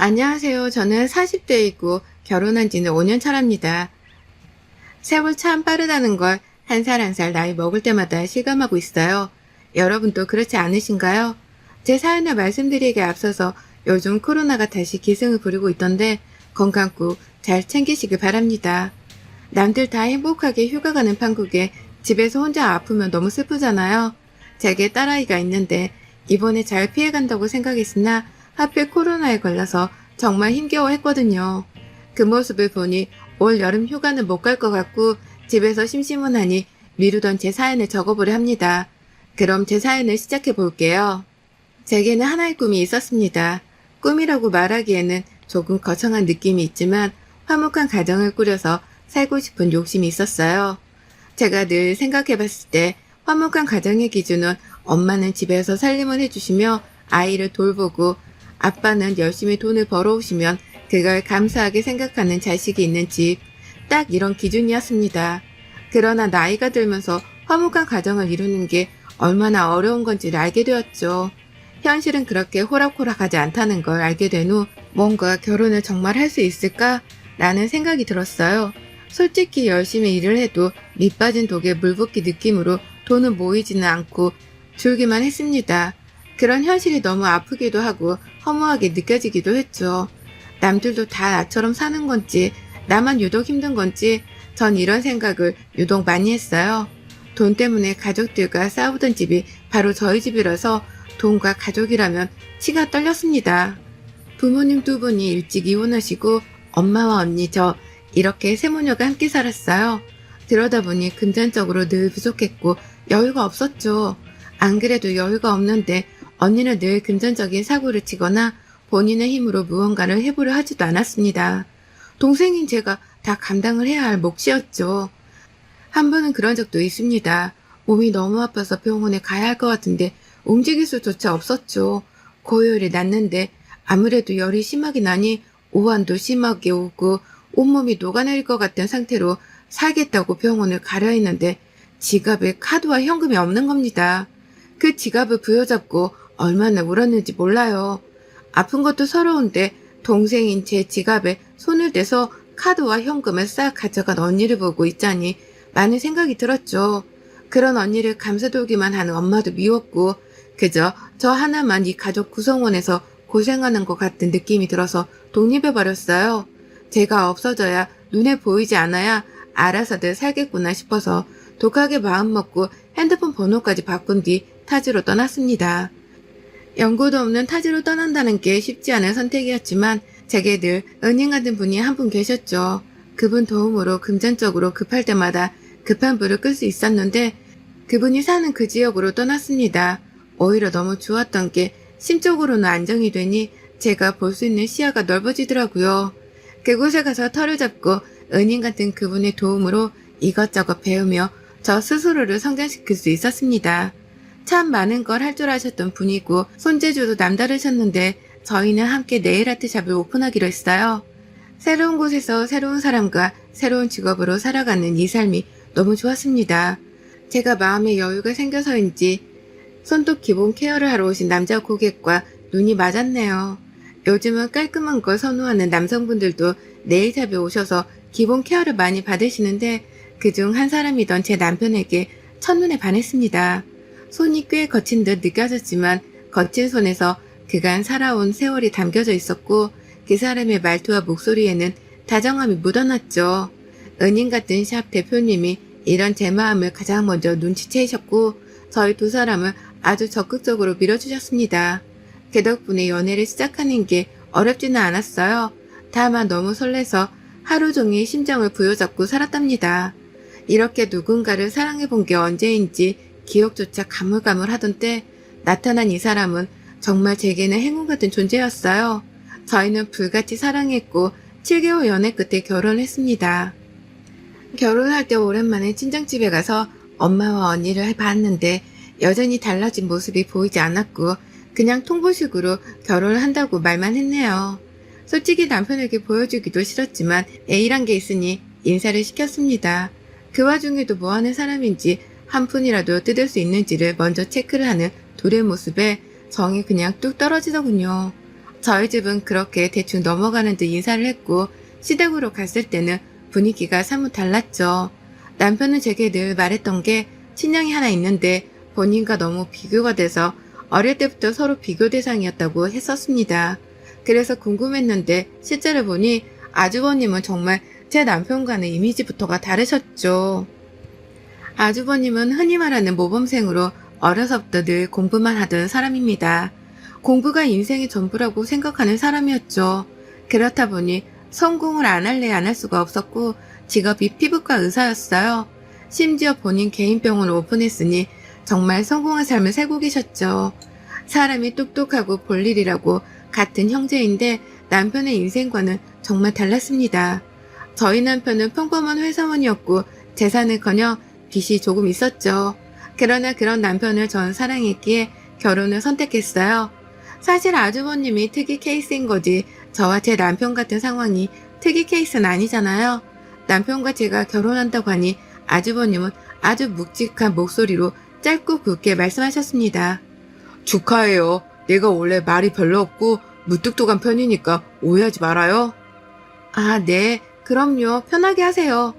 안녕하세요. 저는 40대이고 결혼한 지는 5년 차랍니다. 세월 참 빠르다는 걸 한 살 한 살 나이 먹을 때마다 실감하고 있어요. 여러분도 그렇지 않으신가요? 제 사연을 말씀드리기에 앞서서 요즘 코로나가 다시 기승을 부리고 있던데 건강 꼭 잘 챙기시길 바랍니다. 남들 다 행복하게 휴가 가는 판국에 집에서 혼자 아프면 너무 슬프잖아요. 제게 딸아이가 있는데 이번에 잘 피해간다고 생각했으나 하필 코로나에 걸려서 정말 힘겨워했거든요. 그 모습을 보니 올 여름 휴가는 못 갈 것 같고 집에서 심심하니 미루던 제 사연을 적어보려 합니다. 그럼 제 사연을 시작해 볼게요. 제게는 하나의 꿈이 있었습니다. 꿈이라고 말하기에는 조금 거창한 느낌이 있지만 화목한 가정을 꾸려서 살고 싶은 욕심이 있었어요. 제가 늘 생각해봤을 때 화목한 가정의 기준은 엄마는 집에서 살림을 해주시며 아이를 돌보고 아빠는 열심히 돈을 벌어오시면 그걸 감사하게 생각하는 자식이 있는 집, 딱 이런 기준이었습니다. 그러나 나이가 들면서 화목한 가정을 이루는 게 얼마나 어려운 건지를 알게 되었죠. 현실은 그렇게 호락호락하지 않다는 걸 알게 된 후 뭔가 결혼을 정말 할 수 있을까? 라는 생각이 들었어요. 솔직히 열심히 일을 해도 밑 빠진 독에 물 붓기 느낌으로 돈은 모이지는 않고 줄기만 했습니다. 그런 현실이 너무 아프기도 하고 허무하게 느껴지기도 했죠. 남들도 다 나처럼 사는 건지 나만 유독 힘든 건지 전 이런 생각을 유독 많이 했어요. 돈 때문에 가족들과 싸우던 집이 바로 저희 집이라서 돈과 가족이라면 치가 떨렸습니다. 부모님 두 분이 일찍 이혼하시고 엄마와 언니 저 이렇게 세 모녀가 함께 살았어요. 그러다 보니 금전적으로 늘 부족했고 여유가 없었죠. 안 그래도 여유가 없는데 언니는 늘 금전적인 사고를 치거나 본인의 힘으로 무언가를 해보려 하지도 않았습니다. 동생인 제가 다 감당을 해야 할 몫이었죠. 한 번은 그런 적도 있습니다. 몸이 너무 아파서 병원에 가야 할 것 같은데 움직일 수조차 없었죠. 고열이 났는데 아무래도 열이 심하게 나니 오한도 심하게 오고 온몸이 녹아내릴 것 같은 상태로 살겠다고 병원을 가려 했는데 지갑에 카드와 현금이 없는 겁니다. 그 지갑을 부여잡고 얼마나 울었는지 몰라요. 아픈 것도 서러운데 동생인 제 지갑에 손을 대서 카드와 현금을 싹 가져간 언니를 보고 있자니 많은 생각이 들었죠. 그런 언니를 감싸돌기만 하는 엄마도 미웠고 그저 저 하나만 이 가족 구성원에서 고생하는 것 같은 느낌이 들어서 독립해버렸어요. 제가 없어져야 눈에 보이지 않아야 알아서들 살겠구나 싶어서 독하게 마음먹고 핸드폰 번호까지 바꾼 뒤 타지로 떠났습니다. 연고도 없는 타지로 떠난다는 게 쉽지 않은 선택이었지만 제게 늘 은인 같은 분이 한 분 계셨죠. 그분 도움으로 금전적으로 급할 때마다 급한 불을 끌 수 있었는데 그분이 사는 그 지역으로 떠났습니다. 오히려 너무 좋았던 게 심적으로는 안정이 되니 제가 볼 수 있는 시야가 넓어지더라고요. 그곳에 가서 털을 잡고 은인 같은 그분의 도움으로 이것저것 배우며 저 스스로를 성장시킬 수 있었습니다. 참 많은 걸 할 줄 아셨던 분이고 손재주도 남다르셨는데 저희는 함께 네일아트 샵을 오픈하기로 했어요. 새로운 곳에서 새로운 사람과 새로운 직업으로 살아가는 이 삶이 너무 좋았습니다. 제가 마음의 여유가 생겨서인지 손톱 기본 케어를 하러 오신 남자 고객과 눈이 맞았네요. 요즘은 깔끔한 걸 선호하는 남성분들도 네일샵에 오셔서 기본 케어를 많이 받으시는데 그중 한 사람이던 제 남편에게 첫눈에 반했습니다. 손이 꽤 거친 듯 느껴졌지만 거친 손에서 그간 살아온 세월이 담겨져 있었고 그 사람의 말투와 목소리에는 다정함이 묻어났죠. 은인 같은 샵 대표님이 이런 제 마음을 가장 먼저 눈치채셨고 저희 두 사람을 아주 적극적으로 밀어주셨습니다. 그 덕분에 연애를 시작하는 게 어렵지는 않았어요. 다만 너무 설레서 하루 종일 심장을 부여잡고 살았답니다. 이렇게 누군가를 사랑해본 게 언제인지 기억조차 가물가물하던 때 나타난 이 사람은 정말 제게는 행운 같은 존재였어요. 저희는 불같이 사랑했고 7개월 연애 끝에 결혼했습니다. 결혼할 때 오랜만에 친정집에 가서 엄마와 언니를 봤는데 여전히 달라진 모습이 보이지 않았고 그냥 통보식으로 결혼을 한다고 말만 했네요. 솔직히 남편에게 보여주기도 싫었지만 A란 게 있으니 인사를 시켰습니다. 그 와중에도 뭐하는 사람인지 한 푼이라도 뜯을 수 있는지를 먼저 체크를 하는 둘의 모습에 정이 그냥 뚝 떨어지더군요. 저희 집은 그렇게 대충 넘어가는 듯 인사를 했고 시댁으로 갔을 때는 분위기가 사뭇 달랐죠. 남편은 제게 늘 말했던 게 친형이 하나 있는데 본인과 너무 비교가 돼서 어릴 때부터 서로 비교 대상이었다고 했었습니다. 그래서 궁금했는데 실제로 보니 아주버님은 정말 제 남편과의 이미지부터가 다르셨죠. 아주버님은 흔히 말하는 모범생으로 어려서부터 늘 공부만 하던 사람입니다. 공부가 인생의 전부라고 생각하는 사람이었죠. 그렇다 보니 성공을 안 할래 안 할 수가 없었고 직업이 피부과 의사였어요. 심지어 본인 개인 병원을 오픈했으니 정말 성공한 삶을 살고 계셨죠. 사람이 똑똑하고 볼 일이라고 같은 형제인데 남편의 인생과는 정말 달랐습니다. 저희 남편은 평범한 회사원이었고 재산을커녕 빚이 조금 있었죠. 그러나 그런 남편을 전 사랑했기에 결혼을 선택했어요. 사실 아주버님이 특이 케이스인 거지 저와 제 남편 같은 상황이 특이 케이스는 아니잖아요. 남편과 제가 결혼한다고 하니 아주버님은 아주 묵직한 목소리로 짧고 굵게 말씀하셨습니다. 축하해요. 내가 원래 말이 별로 없고 무뚝뚝한 편이니까 오해하지 말아요. 아, 네. 그럼요. 편하게 하세요.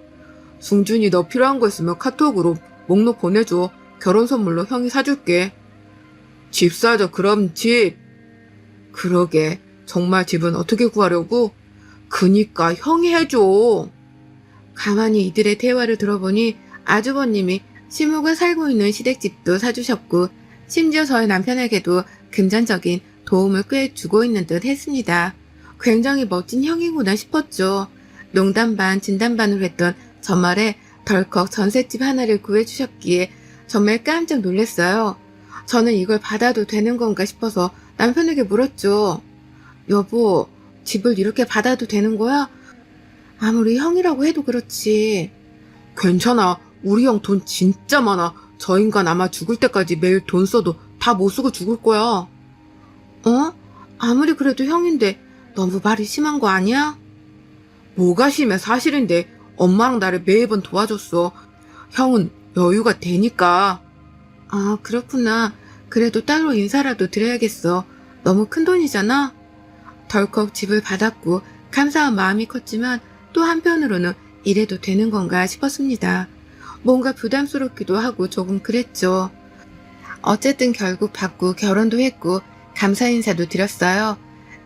승준이 너 필요한 거 있으면 카톡으로 목록 보내줘. 결혼 선물로 형이 사줄게. 집 사줘. 그럼 집. 그러게. 정말 집은 어떻게 구하려고? 그니까 형이 해줘. 가만히 이들의 대화를 들어보니 아주버님이 시무가 살고 있는 시댁집도 사주셨고 심지어 저희 남편에게도 금전적인 도움을 꽤 주고 있는 듯 했습니다. 굉장히 멋진 형이구나 싶었죠. 농담 반 진담 반으로 했던 저 말에 덜컥 전셋집 하나를 구해주셨기에 정말 깜짝 놀랐어요. 저는 이걸 받아도 되는 건가 싶어서 남편에게 물었죠. 여보, 집을 이렇게 받아도 되는 거야? 아무리 형이라고 해도 그렇지. 괜찮아. 우리 형 돈 진짜 많아. 저 인간 아마 죽을 때까지 매일 돈 써도 다 못 쓰고 죽을 거야. 어? 아무리 그래도 형인데 너무 말이 심한 거 아니야? 뭐가 심해 사실인데 엄마랑 나를 매번 도와줬어. 형은 여유가 되니까. 아, 그렇구나. 그래도 따로 인사라도 드려야겠어. 너무 큰 돈이잖아. 덜컥 집을 받았고 감사한 마음이 컸지만 또 한편으로는 이래도 되는 건가 싶었습니다. 뭔가 부담스럽기도 하고 조금 그랬죠. 어쨌든 결국 받고 결혼도 했고 감사 인사도 드렸어요.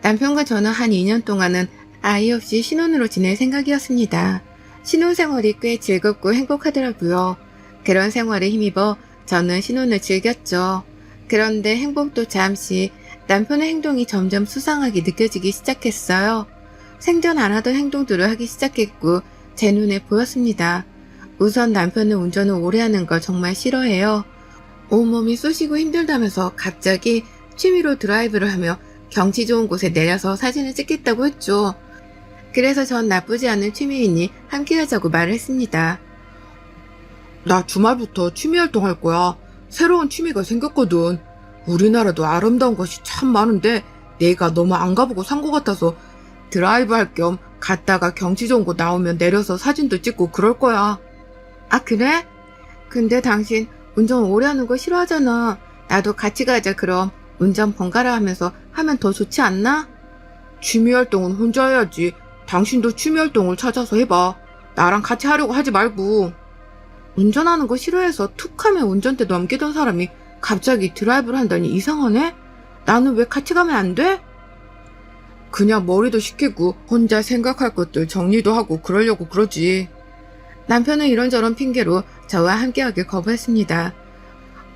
남편과 저는 한 2년 동안은 아이 없이 신혼으로 지낼 생각이었습니다. 신혼생활이 꽤 즐겁고 행복하더라고요. 그런 생활에 힘입어 저는 신혼을 즐겼죠. 그런데 행복도 잠시 남편의 행동이 점점 수상하게 느껴지기 시작했어요. 생전 안 하던 행동들을 하기 시작했고 제 눈에 보였습니다. 우선 남편은 운전을 오래 하는 걸 정말 싫어해요. 온몸이 쑤시고 힘들다면서 갑자기 취미로 드라이브를 하며 경치 좋은 곳에 내려서 사진을 찍겠다고 했죠. 그래서 전 나쁘지 않은 취미이니 함께 하자고 말을 했습니다. 나 주말부터 취미 활동할 거야. 새로운 취미가 생겼거든. 우리나라도 아름다운 곳이 참 많은데 내가 너무 안 가보고 산 것 같아서 드라이브 할 겸 갔다가 경치 좋은 곳 나오면 내려서 사진도 찍고 그럴 거야. 아, 그래? 근데 당신 운전 오래 하는 거 싫어하잖아. 나도 같이 가자 그럼. 운전 번갈아 하면서 하면 더 좋지 않나? 취미 활동은 혼자 해야지. 당신도 취미 활동을 찾아서 해봐. 나랑 같이 하려고 하지 말고. 운전하는 거 싫어해서 툭 하면 운전대 넘기던 사람이 갑자기 드라이브를 한다니 이상하네? 나는 왜 같이 가면 안 돼? 그냥 머리도 식히고 혼자 생각할 것들 정리도 하고 그러려고 그러지. 남편은 이런저런 핑계로 저와 함께하길 거부했습니다.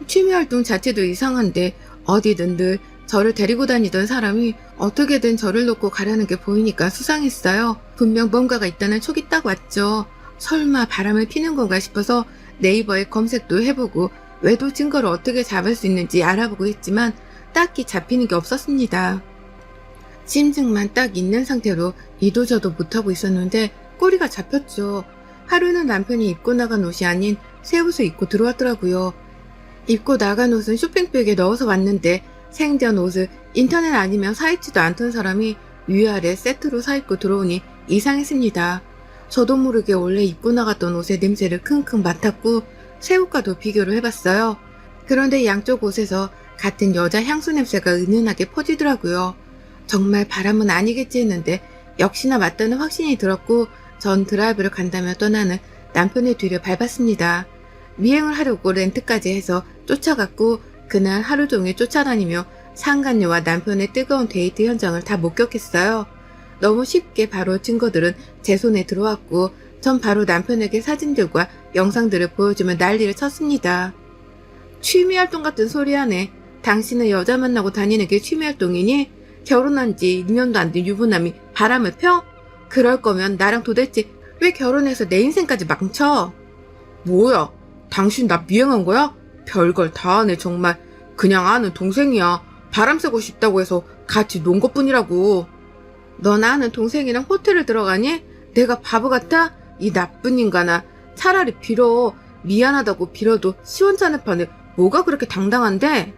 취미활동 자체도 이상한데 어디든 늘 저를 데리고 다니던 사람이 어떻게든 저를 놓고 가려는 게 보이니까 수상했어요. 분명 뭔가가 있다는 촉이 딱 왔죠. 설마 바람을 피는 건가 싶어서 네이버에 검색도 해보고 외도 증거를 어떻게 잡을 수 있는지 알아보고 했지만 딱히 잡히는 게 없었습니다. 심증만 딱 있는 상태로 이도저도 못하고 있었는데 꼬리가 잡혔죠. 하루는 남편이 입고 나간 옷이 아닌 새 옷을 입고 들어왔더라고요. 입고 나간 옷은 쇼핑백에 넣어서 왔는데 생전 옷을 인터넷 아니면 사입지도 않던 사람이 위아래 세트로 사입고 들어오니 이상했습니다. 저도 모르게 원래 입고 나갔던 옷의 냄새를 킁킁 맡았고 새 옷과도 비교를 해봤어요. 그런데 양쪽 옷에서 같은 여자 향수 냄새가 은은하게 퍼지더라고요. 정말 바람은 아니겠지 했는데 역시나 맞다는 확신이 들었고 전 드라이브를 간다며 떠나는 남편의 뒤를 밟았습니다. 미행을 하려고 렌트까지 해서 쫓아갔고 그날 하루 종일 쫓아다니며 상간녀와 남편의 뜨거운 데이트 현장을 다 목격했어요. 너무 쉽게 바로 증거들은 제 손에 들어왔고 전 바로 남편에게 사진들과 영상들을 보여주며 난리를 쳤습니다. 취미활동 같은 소리 하네. 당신은 여자 만나고 다니는 게 취미활동이니? 결혼한 지 2년도 안 된 유부남이 바람을 펴? 그럴 거면 나랑 도대체 왜 결혼해서 내 인생까지 망쳐? 뭐야? 당신 나 미행한 거야? 별걸 다 하네 정말. 그냥 아는 동생이야. 바람 쐬고 싶다고 해서 같이 논 것뿐이라고. 너나 아는 동생이랑 호텔을 들어가니? 내가 바보 같아? 이 나쁜 인간아. 차라리 빌어. 미안하다고 빌어도 시원찮은 판에 뭐가 그렇게 당당한데?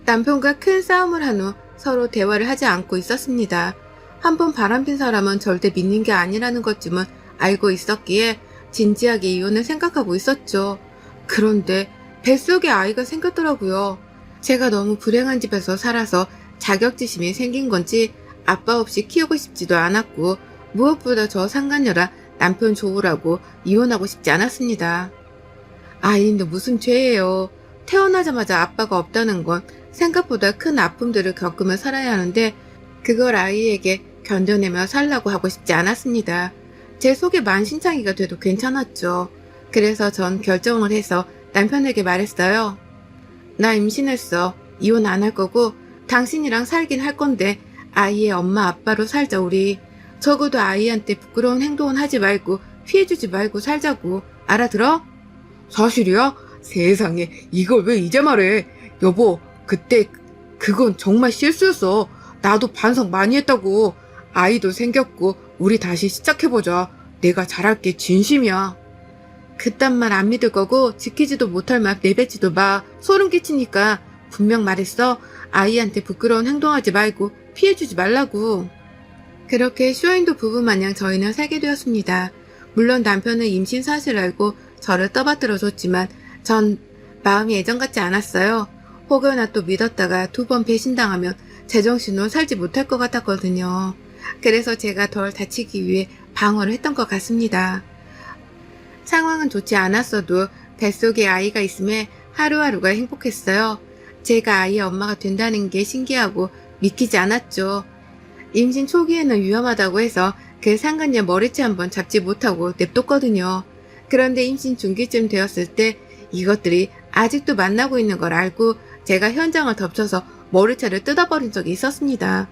남편과 큰 싸움을 한 후 서로 대화를 하지 않고 있었습니다. 한번 바람핀 사람은 절대 믿는 게 아니라는 것쯤은 알고 있었기에 진지하게 이혼을 생각하고 있었죠. 그런데 뱃속에 아이가 생겼더라고요. 제가 너무 불행한 집에서 살아서 자격지심이 생긴 건지 아빠 없이 키우고 싶지도 않았고 무엇보다 저 상간녀라 남편 좋으라고 이혼하고 싶지 않았습니다. 아이인데 무슨 죄예요. 태어나자마자 아빠가 없다는 건 생각보다 큰 아픔들을 겪으며 살아야 하는데 그걸 아이에게 견뎌내며 살라고 하고 싶지 않았습니다. 제 속에 만신창이가 돼도 괜찮았죠. 그래서 전 결정을 해서 남편에게 말했어요. 나 임신했어. 이혼 안 할 거고 당신이랑 살긴 할 건데 아이의 엄마 아빠로 살자 우리. 적어도 아이한테 부끄러운 행동은 하지 말고 피해주지 말고 살자고. 알아들어? 사실이야? 세상에 이걸 왜 이제 말해. 여보 그때 그건 정말 실수였어. 나도 반성 많이 했다고. 아이도 생겼고 우리 다시 시작해보자. 내가 잘할게 진심이야. 그딴 말 안 믿을 거고 지키지도 못할 말 내뱉지도 마. 소름 끼치니까 분명 말했어. 아이한테 부끄러운 행동하지 말고 피해주지 말라고. 그렇게 쇼윈도 부부 마냥 저희는 살게 되었습니다. 물론 남편은 임신 사실을 알고 저를 떠받들어 줬지만 전 마음이 예전 같지 않았어요. 혹여나 또 믿었다가 2번 배신당하면 제정신으로 살지 못할 것 같았거든요. 그래서 제가 덜 다치기 위해 방어를 했던 것 같습니다. 상황은 좋지 않았어도 뱃속에 아이가 있음에 하루하루가 행복했어요. 제가 아이의 엄마가 된다는 게 신기하고 믿기지 않았죠. 임신 초기에는 위험하다고 해서 그 상간녀 머리채 한번 잡지 못하고 냅뒀거든요. 그런데 임신 중기쯤 되었을 때 이것들이 아직도 만나고 있는 걸 알고 제가 현장을 덮쳐서 머리채를 뜯어버린 적이 있었습니다.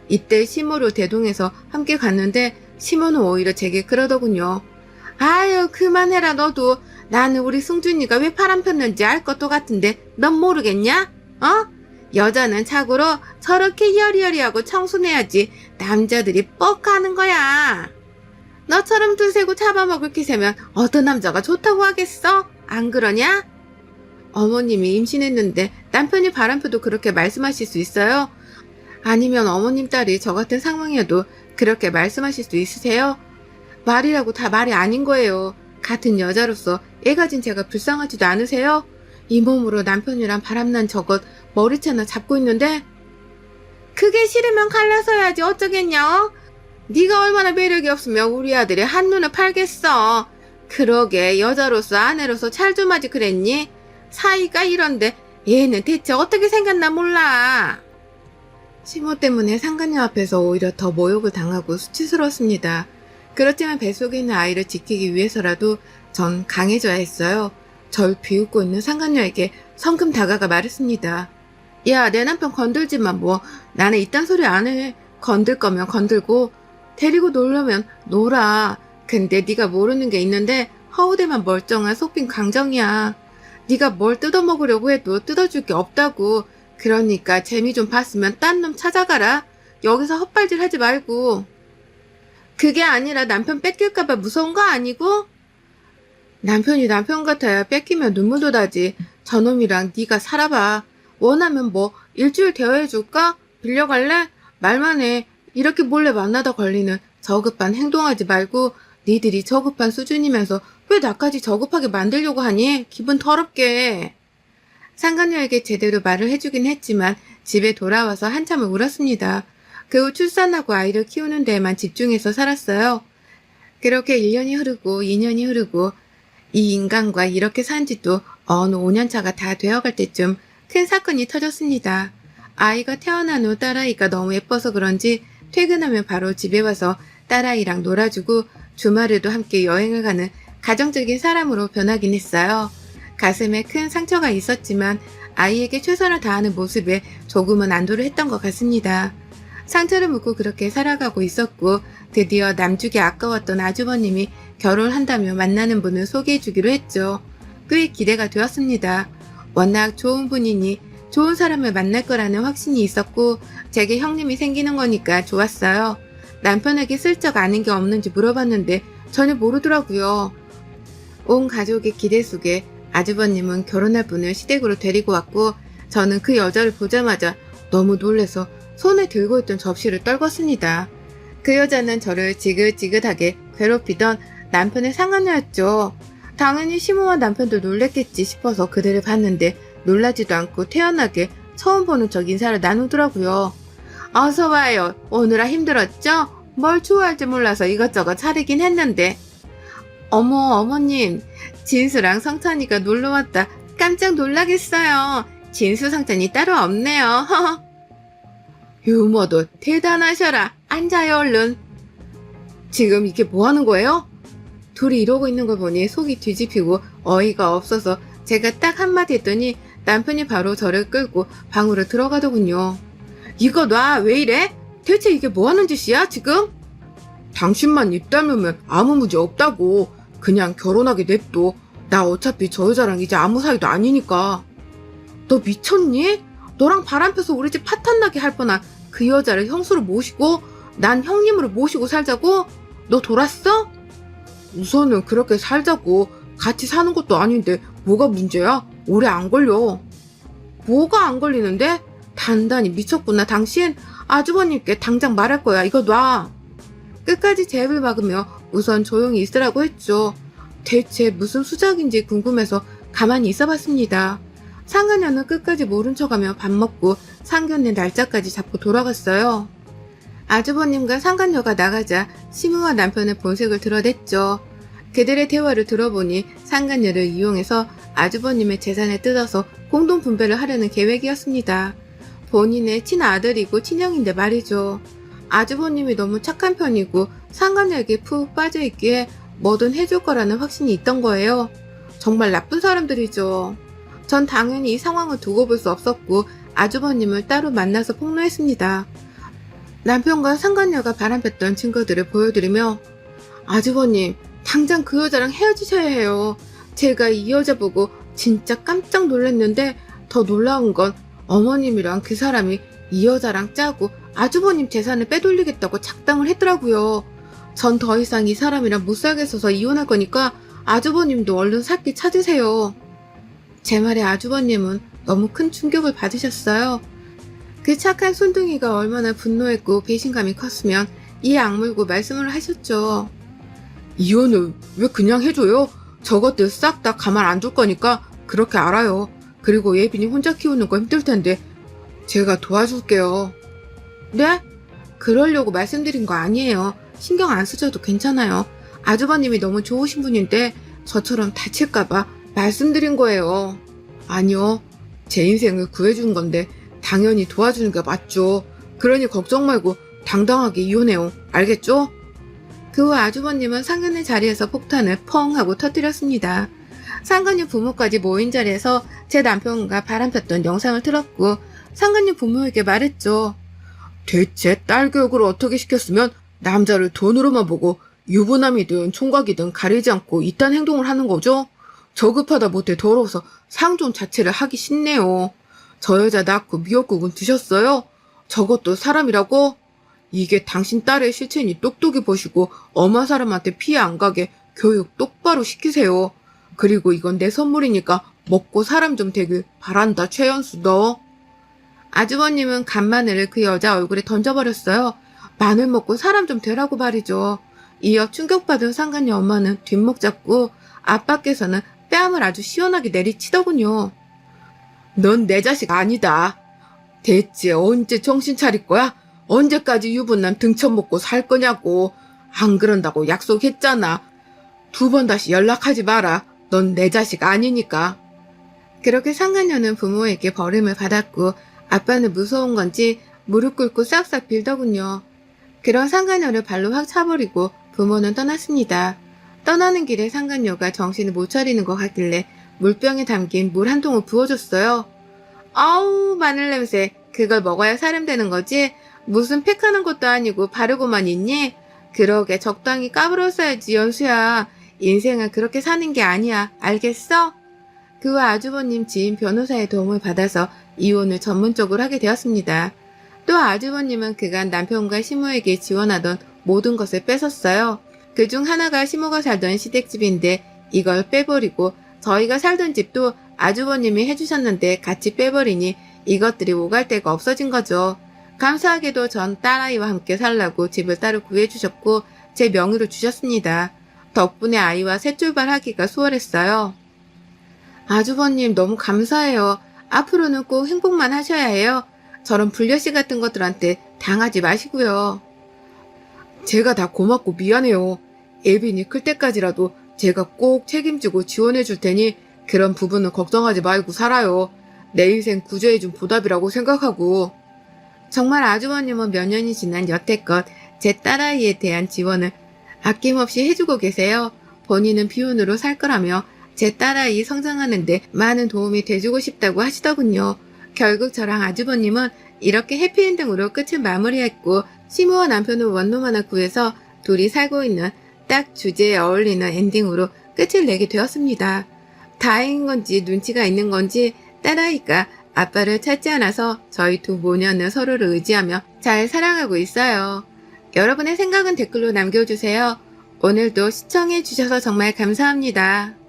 이때 시모로 대동해서 함께 갔는데 시모는 오히려 제게 그러더군요. 아유 그만해라 너도. 나는 우리 승준이가 왜 바람 폈는지 알 것도 같은데 넌 모르겠냐? 어? 여자는 착으로 저렇게 여리여리하고 청순해야지 남자들이 뻑하는 거야. 너처럼 두세고 잡아먹을 기세면 어떤 남자가 좋다고 하겠어? 안 그러냐? 어머님이 임신했는데 남편이 바람펴도 그렇게 말씀하실 수 있어요? 아니면 어머님 딸이 저 같은 상황이어도 그렇게 말씀하실 수 있으세요? 말이라고 다 말이 아닌 거예요. 같은 여자로서 애 가진 제가 불쌍하지도 않으세요? 이 몸으로 남편이랑 바람난 저것 머리채나 잡고 있는데 그게 싫으면 갈라서야지 어쩌겠냐? 네가 얼마나 매력이 없으면 우리 아들이 한눈에 팔겠어. 그러게 여자로서 아내로서 잘 좀 하지 그랬니? 사이가 이런데 얘는 대체 어떻게 생겼나 몰라. 시모 때문에 상간녀 앞에서 오히려 더 모욕을 당하고 수치스러웠습니다. 그렇지만 뱃속에 있는 아이를 지키기 위해서라도 전 강해져야 했어요. 절 비웃고 있는 상간녀에게 성큼 다가가 말했습니다. 야, 내 남편 건들지만 뭐. 나는 이딴 소리 안 해. 건들 거면 건들고 데리고 놀려면 놀아. 근데 네가 모르는 게 있는데 허우대만 멀쩡한 속빈 강정이야. 네가 뭘 뜯어먹으려고 해도 뜯어줄 게 없다고. 그러니까 재미 좀 봤으면 딴 놈 찾아가라. 여기서 헛발질 하지 말고. 그게 아니라 남편 뺏길까봐 무서운 거 아니고? 남편이 남편 같아야 뺏기면 눈물도 나지. 저놈이랑 네가 살아봐. 원하면 뭐 일주일 대여해줄까? 빌려갈래? 말만 해. 이렇게 몰래 만나다 걸리는 저급한 행동하지 말고 니들이 저급한 수준이면서 왜 나까지 저급하게 만들려고 하니? 기분 더럽게. 상간녀에게 제대로 말을 해주긴 했지만 집에 돌아와서 한참을 울었습니다. 그 후 출산하고 아이를 키우는 데에만 집중해서 살았어요. 그렇게 1년이 흐르고 2년이 흐르고 이 인간과 이렇게 산 지도 어느 5년차가 다 되어갈 때쯤 큰 사건이 터졌습니다. 아이가 태어난 후 딸아이가 너무 예뻐서 그런지 퇴근하면 바로 집에 와서 딸아이랑 놀아주고 주말에도 함께 여행을 가는 가정적인 사람으로 변하긴 했어요. 가슴에 큰 상처가 있었지만 아이에게 최선을 다하는 모습에 조금은 안도를 했던 것 같습니다. 상처를 묻고 그렇게 살아가고 있었고 드디어 남주기 아까웠던 아주버님이 결혼한다며 만나는 분을 소개해주기로 했죠. 꽤 기대가 되었습니다. 워낙 좋은 분이니 좋은 사람을 만날 거라는 확신이 있었고 제게 형님이 생기는 거니까 좋았어요. 남편에게 슬쩍 아는 게 없는지 물어봤는데 전혀 모르더라고요. 온 가족의 기대 속에 아주버님은 결혼할 분을 시댁으로 데리고 왔고 저는 그 여자를 보자마자 너무 놀라서 손에 들고 있던 접시를 떨궜습니다. 그 여자는 저를 지긋지긋하게 괴롭히던 남편의 상간녀였죠. 당연히 시모와 남편도 놀랬겠지 싶어서 그들을 봤는데 놀라지도 않고 태연하게 처음 보는 척 인사를 나누더라고요. 어서 와요. 오느라 힘들었죠? 뭘 좋아할지 몰라서 이것저것 차리긴 했는데. 어머, 어머님. 진수랑 성찬이가 놀러왔다. 깜짝 놀라겠어요. 진수 성찬이 따로 없네요. 유머도 대단하셔라. 앉아요, 얼른. 지금 이게 뭐 하는 거예요? 둘이 이러고 있는 걸 보니 속이 뒤집히고 어이가 없어서 제가 딱 한마디 했더니 남편이 바로 저를 끌고 방으로 들어가더군요. 이거 놔, 왜 이래? 대체 이게 뭐 하는 짓이야, 지금? 당신만 입 다물면 아무 문제 없다고. 그냥 결혼하게 냅둬. 나 어차피 저 여자랑 이제 아무 사이도 아니니까. 너 미쳤니? 너랑 바람 펴서 우리 집 파탄 나게 할 뻔한 그 여자를 형수로 모시고 난 형님으로 모시고 살자고? 너 돌았어? 우선은 그렇게 살자고. 같이 사는 것도 아닌데 뭐가 문제야? 오래 안 걸려. 뭐가 안 걸리는데? 단단히 미쳤구나 당신. 아주버님께 당장 말할 거야. 이거 놔. 끝까지 제 입을 막으며 우선 조용히 있으라고 했죠. 대체 무슨 수작인지 궁금해서 가만히 있어봤습니다. 상간녀는 끝까지 모른 척하며 밥 먹고 상견례 날짜까지 잡고 돌아갔어요. 아주버님과 상간녀가 나가자 시무와 남편의 본색을 드러냈죠. 그들의 대화를 들어보니 상간녀를 이용해서 아주버님의 재산을 뜯어서 공동 분배를 하려는 계획이었습니다. 본인의 친아들이고 친형인데 말이죠. 아주버님이 너무 착한 편이고 상간녀에게 푹 빠져있기에 뭐든 해줄 거라는 확신이 있던 거예요. 정말 나쁜 사람들이죠. 전 당연히 이 상황을 두고 볼 수 없었고 아주버님을 따로 만나서 폭로했습니다. 남편과 상간녀가 바람폈던 증거들을 보여드리며 아주버님, 당장 그 여자랑 헤어지셔야 해요. 제가 이 여자 보고 진짜 깜짝 놀랐는데 더 놀라운 건 어머님이랑 그 사람이 이 여자랑 짜고 아주버님 재산을 빼돌리겠다고 작당을 했더라고요. 전 더 이상 이 사람이랑 못 살겠어서 이혼할 거니까 아주버님도 얼른 살길 찾으세요. 제 말에 아주버님은 너무 큰 충격을 받으셨어요. 그 착한 손둥이가 얼마나 분노했고 배신감이 컸으면 이에 악물고 말씀을 하셨죠. 이혼을 왜 그냥 해줘요? 저것들 싹 다 가만 안 둘 거니까 그렇게 알아요. 그리고 예빈이 혼자 키우는 거 힘들 텐데 제가 도와줄게요. 네? 그러려고 말씀드린 거 아니에요. 신경 안 쓰셔도 괜찮아요. 아주버님이 너무 좋으신 분인데 저처럼 다칠까봐 말씀드린 거예요. 아니요. 제 인생을 구해준 건데 당연히 도와주는 게 맞죠. 그러니 걱정 말고 당당하게 이혼해요. 알겠죠? 그 후 아주버님은 상견례 자리에서 폭탄을 펑 하고 터뜨렸습니다. 상간녀 부모까지 모인 자리에서 제 남편과 바람폈던 영상을 틀었고 상간녀 부모에게 말했죠. 대체 딸 교육을 어떻게 시켰으면 남자를 돈으로만 보고 유부남이든 총각이든 가리지 않고 이딴 행동을 하는 거죠? 저급하다 못해 더러워서 상종 자체를 하기 싫네요. 저 여자 낳고 미역국은 드셨어요? 저것도 사람이라고? 이게 당신 딸의 실체니 똑똑히 보시고 엄한 사람한테 피해 안 가게 교육 똑바로 시키세요. 그리고 이건 내 선물이니까 먹고 사람 좀 되길 바란다, 최연수 너. 아주버님은 간마늘을 그 여자 얼굴에 던져버렸어요. 마늘 먹고 사람 좀 되라고 말이죠. 이어 충격받은 상간녀 엄마는 뒷목 잡고 아빠께서는 뺨을 아주 시원하게 내리치더군요. 넌 내 자식 아니다. 대체 언제 정신 차릴 거야? 언제까지 유부남 등쳐먹고 살 거냐고. 안 그런다고 약속했잖아. 2번 다시 연락하지 마라. 넌 내 자식 아니니까. 그렇게 상간녀는 부모에게 버림을 받았고 아빠는 무서운 건지 무릎 꿇고 싹싹 빌더군요. 그런 상간녀를 발로 확 차버리고 부모는 떠났습니다. 떠나는 길에 상간녀가 정신을 못 차리는 것 같길래 물병에 담긴 물 한 통을 부어줬어요. 아우, 마늘 냄새. 그걸 먹어야 사람 되는 거지? 무슨 팩하는 것도 아니고 바르고만 있니? 그러게 적당히 까불었어야지, 연수야. 인생은 그렇게 사는 게 아니야. 알겠어? 그 후 아주버님 지인 변호사의 도움을 받아서 이혼을 전문적으로 하게 되었습니다. 또 아주버님은 그간 남편과 시모에게 지원하던 모든 것을 뺏었어요. 그중 하나가 시모가 살던 시댁집인데 이걸 빼버리고 저희가 살던 집도 아주버님이 해주셨는데 같이 빼버리니 이것들이 오갈 데가 없어진 거죠. 감사하게도 전 딸아이와 함께 살라고 집을 따로 구해주셨고 제 명의로 주셨습니다. 덕분에 아이와 새 출발하기가 수월했어요. 아주버님 너무 감사해요. 앞으로는 꼭 행복만 하셔야 해요. 저런 불려씨 같은 것들한테 당하지 마시고요. 제가 다 고맙고 미안해요. 예빈이 클 때까지라도 제가 꼭 책임지고 지원해 줄 테니 그런 부분은 걱정하지 말고 살아요. 내 인생 구제해준 보답이라고 생각하고. 정말 아주버님은 몇 년이 지난 여태껏 제 딸아이에 대한 지원을 아낌없이 해주고 계세요. 본인은 비혼으로 살 거라며 제 딸아이 성장하는데 많은 도움이 돼주고 싶다고 하시더군요. 결국 저랑 아주버님은 이렇게 해피엔딩으로 끝을 마무리했고 시모와 남편은 원룸 하나 구해서 둘이 살고 있는 딱 주제에 어울리는 엔딩으로 끝을 내게 되었습니다. 다행인 건지 눈치가 있는 건지 딸아이가 아빠를 찾지 않아서 저희 두 모녀는 서로를 의지하며 잘 살아가고 있어요. 여러분의 생각은 댓글로 남겨주세요. 오늘도 시청해주셔서 정말 감사합니다.